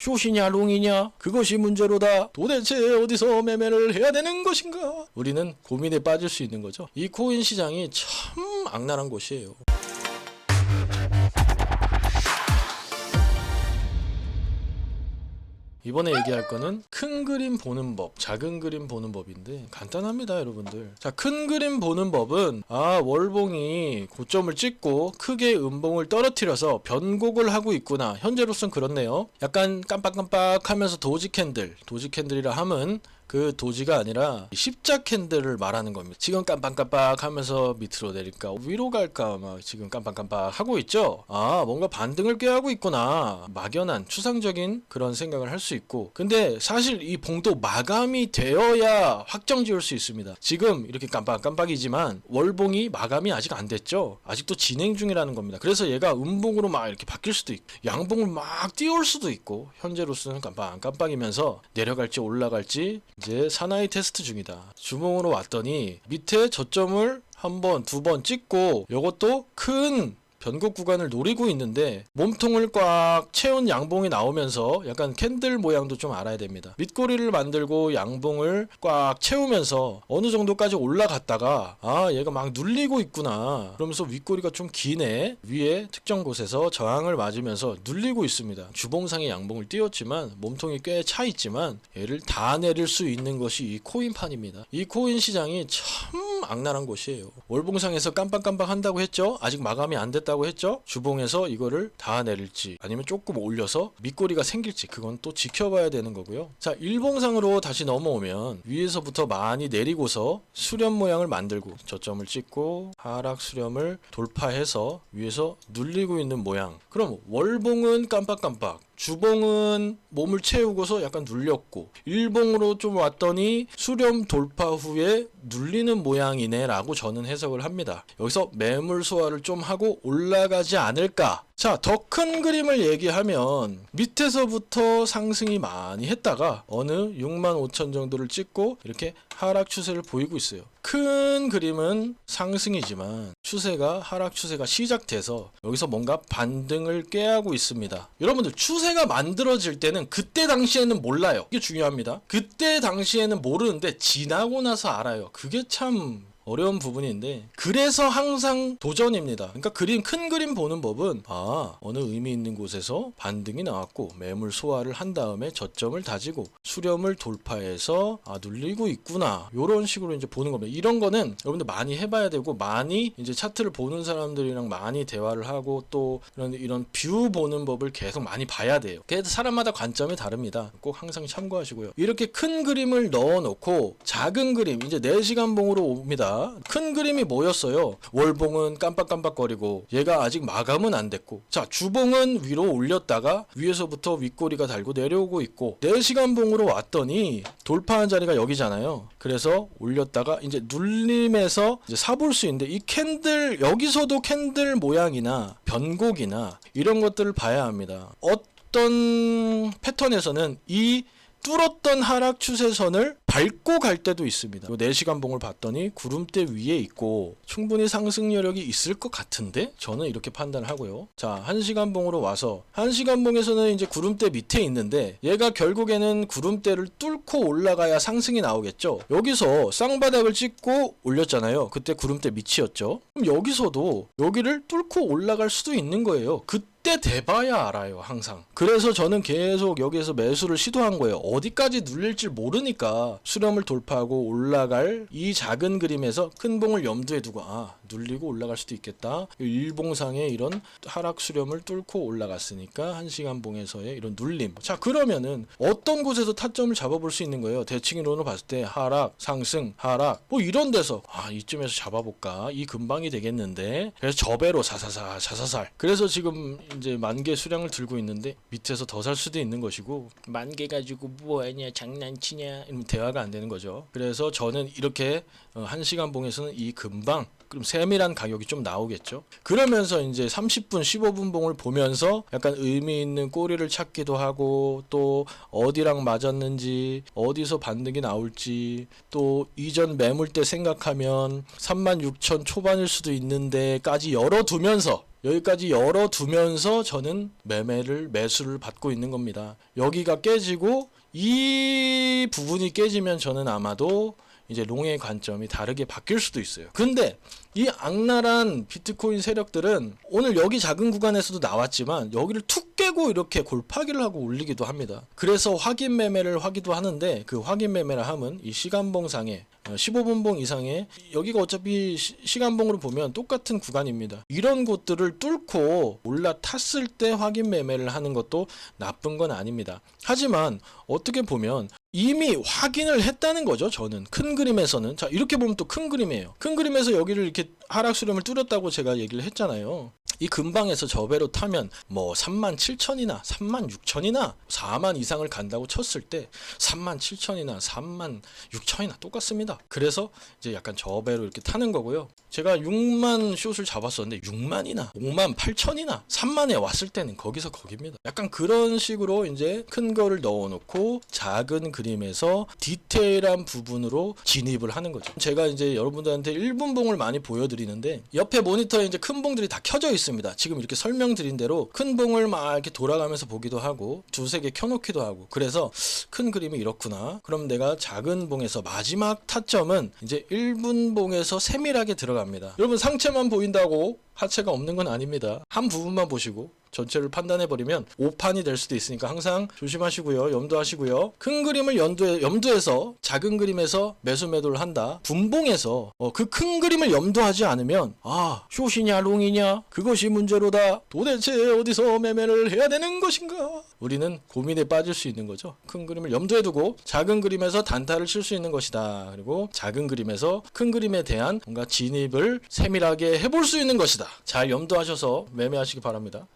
숏이냐 롱이냐 그것이 문제로다. 도대체 어디서 매매를 해야 되는 것인가? 우리는 고민에 빠질 수 있는 거죠. 이 코인 시장이 참 악랄한 곳이에요. 이번에 얘기할 거는 큰 그림 보는 법, 작은 그림 보는 법인데 간단합니다, 여러분들. 자, 큰 그림 보는 법은 월봉이 고점을 찍고 크게 음봉을 떨어뜨려서 변곡을 하고 있구나. 현재로선 그렇네요. 약간 깜빡깜빡하면서 도지 캔들이라 함은 그 도지가 아니라 십자 캔들을 말하는 겁니다. 지금 깜빡깜빡 하면서 밑으로 내릴까 위로 갈까 막 지금 깜빡깜빡 하고 있죠. 뭔가 반등을 꾀하고 있구나. 막연한 추상적인 그런 생각을 할 수 있고, 근데 사실 이 봉도 마감이 되어야 확정 지을 수 있습니다. 지금 이렇게 깜빡깜빡이지만 월봉이 마감이 아직 안 됐죠. 아직도 진행 중이라는 겁니다. 그래서 얘가 음봉으로 막 이렇게 바뀔 수도 있고 양봉을 막 띄울 수도 있고, 현재로서는 깜빡깜빡이면서 내려갈지 올라갈지 이제 사나이 테스트 중이다. 주봉으로 왔더니 밑에 저점을 한 번, 두 번 찍고 이것도 큰 변곡 구간을 노리고 있는데 몸통을 꽉 채운 양봉이 나오면서 약간 캔들 모양도 좀 알아야 됩니다. 밑꼬리를 만들고 양봉을 꽉 채우면서 어느 정도까지 올라갔다가 얘가 막 눌리고 있구나. 그러면서 윗꼬리가 좀 기네. 위에 특정 곳에서 저항을 맞으면서 눌리고 있습니다. 주봉상의 양봉을 띄웠지만 몸통이 꽤 차 있지만 얘를 다 내릴 수 있는 것이 이 코인판입니다. 이 코인 시장이 참 악랄한 곳이에요. 월봉상에서 깜빡깜빡 한다고 했죠. 아직 마감이 안 됐다고 했죠. 주봉에서 이거를 다 내릴지 아니면 조금 올려서 밑꼬리가 생길지 그건 또 지켜봐야 되는 거고요. 자, 일봉상으로 다시 넘어오면 위에서부터 많이 내리고서 수렴 모양을 만들고 저점을 찍고 하락 수렴을 돌파해서 위에서 눌리고 있는 모양. 그럼 월봉은 깜빡깜빡, 주봉은 몸을 채우고서 약간 눌렸고 일봉으로 좀 왔더니 수렴 돌파 후에 눌리는 모양이네 라고 저는 해석을 합니다. 여기서 매물 소화를 좀 하고 올라가지 않을까. 자, 더 큰 그림을 얘기하면 밑에서부터 상승이 많이 했다가 어느 65,000 정도를 찍고 이렇게 하락 추세를 보이고 있어요. 큰 그림은 상승이지만 추세가 하락 추세가 시작돼서 여기서 뭔가 반등을 꾀하고 있습니다. 여러분들 추세가 만들어질 때는 그때 당시에는 몰라요. 이게 중요합니다. 그때 당시에는 모르는데 지나고 나서 알아요. 그게 참 어려운 부분인데 그래서 항상 도전입니다. 그러니까 큰 그림 보는 법은 어느 의미 있는 곳에서 반등이 나왔고 매물 소화를 한 다음에 저점을 다지고 수렴을 돌파해서 눌리고 있구나 이런 식으로 이제 보는 겁니다. 이런 거는 여러분들 많이 해봐야 되고 많이 이제 차트를 보는 사람들이랑 많이 대화를 하고 또 이런 뷰 보는 법을 계속 많이 봐야 돼요. 그래서 사람마다 관점이 다릅니다. 꼭 항상 참고하시고요. 이렇게 큰 그림을 넣어놓고 작은 그림 이제 4시간 봉으로 옵니다. 큰 그림이 뭐였어요? 월봉은 깜빡깜빡거리고 얘가 아직 마감은 안 됐고, 자, 주봉은 위로 올렸다가 위에서부터 윗꼬리가 달고 내려오고 있고 4시간 봉으로 왔더니 돌파한 자리가 여기잖아요. 그래서 올렸다가 이제 눌림에서 이제 사볼 수 있는데 이 캔들 여기서도 캔들 모양이나 변곡이나 이런 것들을 봐야 합니다. 어떤 패턴에서는 이 뚫었던 하락 추세선을 밟고 갈 때도 있습니다. 4시간 봉을 봤더니 구름대 위에 있고 충분히 상승 여력이 있을 것 같은데 저는 이렇게 판단을 하고요. 자, 1시간 봉으로 와서 1시간 봉에서는 이제 구름대 밑에 있는데 얘가 결국에는 구름대를 뚫고 올라가야 상승이 나오겠죠. 여기서 쌍바닥을 찍고 올렸잖아요. 그때 구름대 밑이었죠. 그럼 여기서도 여기를 뚫고 올라갈 수도 있는 거예요. 그때 돼봐야 알아요, 항상. 그래서 저는 계속 여기에서 매수를 시도한 거예요. 어디까지 눌릴지 모르니까 수렴을 돌파하고 올라갈 이 작은 그림에서 큰 봉을 염두에 두고 눌리고 올라갈 수도 있겠다. 일봉상의 이런 하락 수렴을 뚫고 올라갔으니까 1시간 봉에서의 이런 눌림. 자, 그러면은 어떤 곳에서 타점을 잡아볼 수 있는 거예요. 대칭이론으로 봤을 때 하락, 상승, 하락 뭐 이런 데서 이쯤에서 잡아볼까? 이 근방이 되겠는데. 그래서 저배로 사사살. 그래서 지금 이제 만개 수량을 들고 있는데 밑에서 더 살 수도 있는 것이고, 만개 가지고 뭐하냐 장난치냐 이러면 대화가 안 되는 거죠. 그래서 저는 이렇게 1시간 봉에서는 이 근방 그럼 세밀한 가격이 좀 나오겠죠. 그러면서 이제 30분, 15분 봉을 보면서 약간 의미 있는 꼬리를 찾기도 하고 또 어디랑 맞았는지 어디서 반등이 나올지 또 이전 매물대 생각하면 36,000 초반일 수도 있는데까지 열어두면서 여기까지 열어두면서 저는 매수를 받고 있는 겁니다. 여기가 깨지고 이 부분이 깨지면 저는 아마도 이제 롱의 관점이 다르게 바뀔 수도 있어요. 근데 이 악랄한 비트코인 세력들은 오늘 여기 작은 구간에서도 나왔지만 여기를 툭 깨고 이렇게 골파기를 하고 올리기도 합니다. 그래서 확인 매매를 하기도 하는데 그 확인 매매를 하면 이 시간봉상에 15분봉 이상의 여기가 어차피 시간봉으로 보면 똑같은 구간입니다. 이런 곳들을 뚫고 올라탔을 때 확인 매매를 하는 것도 나쁜 건 아닙니다. 하지만 어떻게 보면 이미 확인을 했다는 거죠. 저는 큰 그림에서는 자 이렇게 보면 또 큰 그림이에요. 큰 그림에서 여기를 이렇게 하락 수렴을 뚫었다고 제가 얘기를 했잖아요. 이 근방에서 저배로 타면 뭐 37,000이나 36,000이나 4만 이상을 간다고 쳤을 때 37,000이나 36,000이나 똑같습니다. 그래서 이제 약간 저배로 이렇게 타는 거고요. 제가 6만 숏을 잡았었는데 6만이나 5만 8천이나 3만에 왔을 때는 거기서 거기입니다. 약간 그런 식으로 이제 큰 거를 넣어놓고 작은 그림에서 디테일한 부분으로 진입을 하는 거죠. 제가 이제 여러분들한테 1분 봉을 많이 보여드리는데 옆에 모니터에 이제 큰 봉들이 다 켜져 있습니다. 지금 이렇게 설명드린 대로 큰 봉을 막 이렇게 돌아가면서 보기도 하고 두세 개 켜놓기도 하고 그래서 큰 그림이 이렇구나. 그럼 내가 작은 봉에서 마지막 타점은 이제 1분 봉에서 세밀하게 들어갑니다. 여러분 상체만 보인다고 하체가 없는 건 아닙니다. 한 부분만 보시고 전체를 판단해버리면 오판이 될 수도 있으니까 항상 조심하시고요. 염두하시고요. 큰 그림을 염두해서 작은 그림에서 매수 매도를 한다. 분봉에서 그 큰 그림을 염두하지 않으면 숏이냐 롱이냐 그것이 문제로다. 도대체 어디서 매매를 해야 되는 것인가? 우리는 고민에 빠질 수 있는 거죠. 큰 그림을 염두에 두고 작은 그림에서 단타를 칠 수 있는 것이다. 그리고 작은 그림에서 큰 그림에 대한 뭔가 진입을 세밀하게 해볼 수 있는 것이다. 잘 염두하셔서 매매하시기 바랍니다.